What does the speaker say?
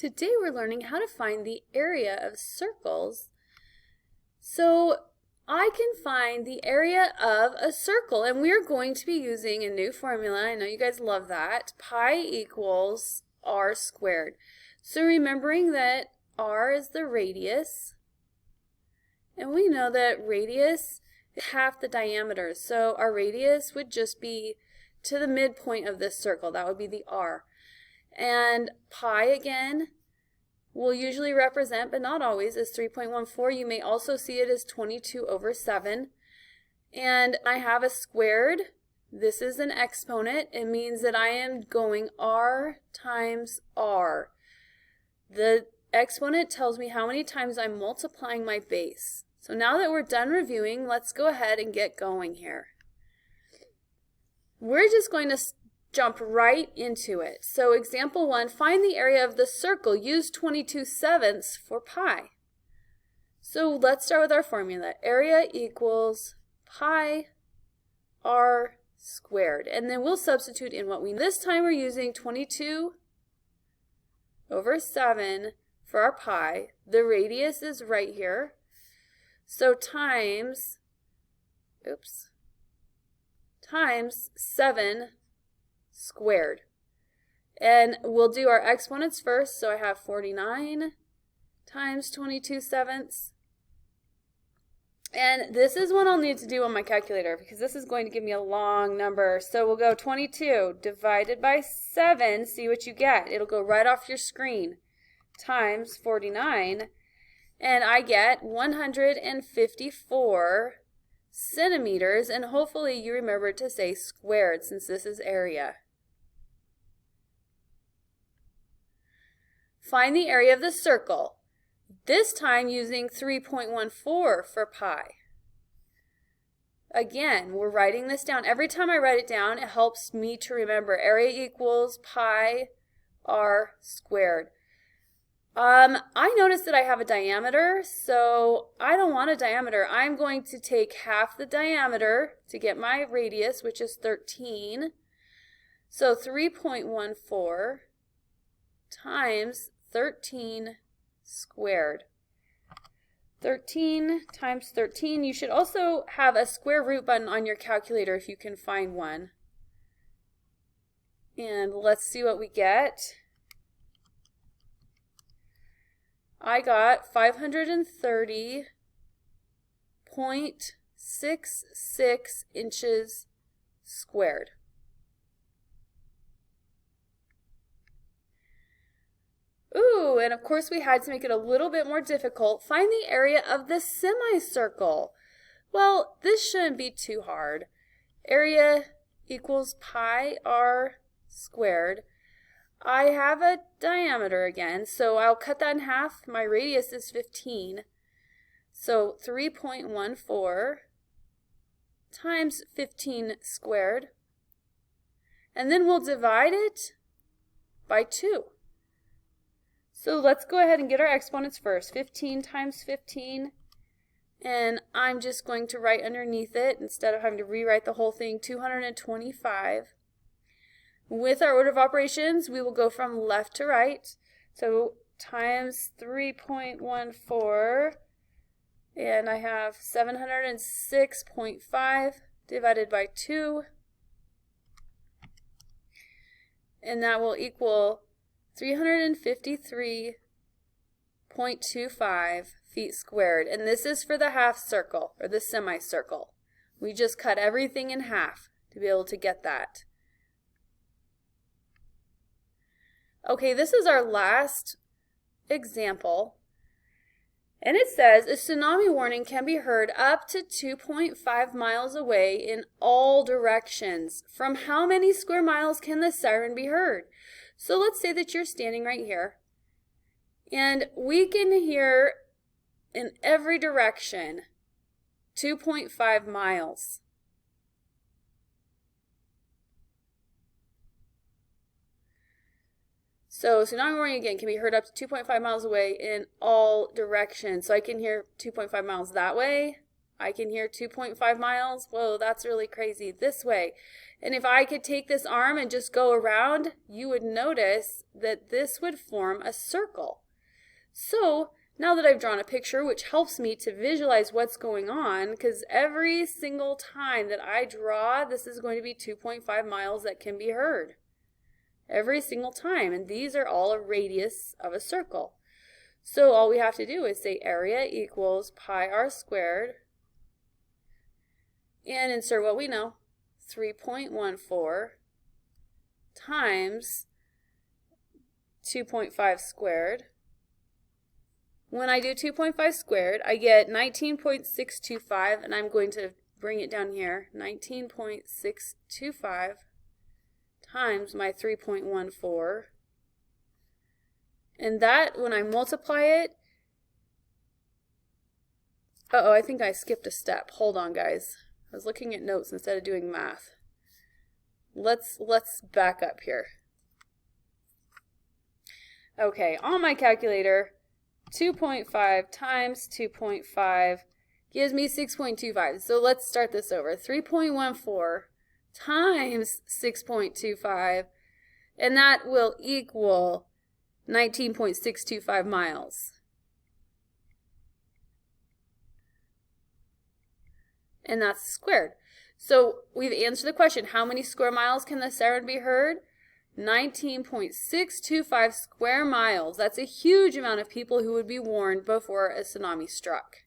Today we're learning how to find the area of circles. So I can find the area of a circle, and we're going to be using a new formula. I know you guys love that. Pi equals r squared. So remembering that r is the radius, and we know that radius is half the diameter. So our radius would just be to the midpoint of this circle. That would be the r. And pi, again, will usually represent, but not always, as 3.14. You may also see it as 22 over 7. And I have a squared. This is an exponent. It means that I am going r times r. The exponent tells me how many times I'm multiplying my base. So now that we're done reviewing, let's go ahead and get going here. We're just going to jump right into it. So example 1, find the area of the circle. Use 22/7 for pi. So let's start with our formula. Area equals pi r squared. And then we'll substitute in what we know. This time we're using 22 over 7 for our pi. The radius is right here. So times 7 squared. And we'll do our exponents first. So I have 49 times 22/7. And this is what I'll need to do on my calculator because this is going to give me a long number. So we'll go 22 divided by 7. See what you get. It'll go right off your screen. Times 49. And I get 154 centimeters. And hopefully you remember to say squared since this is area. Find the area of the circle, this time using 3.14 for pi. Again, we're writing this down. Every time I write it down, it helps me to remember area equals pi r squared. I noticed that I have a diameter, so I don't want a diameter. I'm going to take half the diameter to get my radius, which is 13. So 3.14 times 13 squared. 13 times 13. You should also have a square root button on your calculator if you can find one. And let's see what we get. I got 530.66 inches squared. Ooh, and of course we had to make it a little bit more difficult. Find the area of the semicircle. Well, this shouldn't be too hard. Area equals pi r squared. I have a diameter again, so I'll cut that in half. My radius is 15. So 3.14 times 15 squared. And then we'll divide it by 2. So let's go ahead and get our exponents first. 15 times 15. And I'm just going to write underneath it, instead of having to rewrite the whole thing, 225. With our order of operations, we will go from left to right. So times 3.14, and I have 706.5 divided by 2. And that will equal 353.25 feet squared. And this is for the half circle, or the semicircle. We just cut everything in half to be able to get that. Okay, this is our last example. And it says, a tsunami warning can be heard up to 2.5 miles away in all directions. From how many square miles can the siren be heard? So let's say that you're standing right here, and we can hear in every direction 2.5 miles. So tsunami warning again can be heard up to 2.5 miles away in all directions. So I can hear 2.5 miles that way, I can hear 2.5 miles. Whoa, that's really crazy. This way. And if I could take this arm and just go around, you would notice that this would form a circle. So now that I've drawn a picture, which helps me to visualize what's going on, because every single time that I draw, this is going to be 2.5 miles that can be heard. Every single time. And these are all a radius of a circle. So all we have to do is say area equals pi r squared and insert what we know, 3.14 times 2.5 squared. When I do 2.5 squared, I get 19.625, and I'm going to bring it down here, 19.625 times my 3.14. And that, when I multiply it, I think I skipped a step. Hold on, guys. I was looking at notes instead of doing math. Let's back up here. Okay, on my calculator, 2.5 times 2.5 gives me 6.25. So let's start this over. 3.14 times 6.25, and that will equal 19.625 miles. And that's squared. So we've answered the question, how many square miles can the siren be heard? 19.625 square miles. That's a huge amount of people who would be warned before a tsunami struck.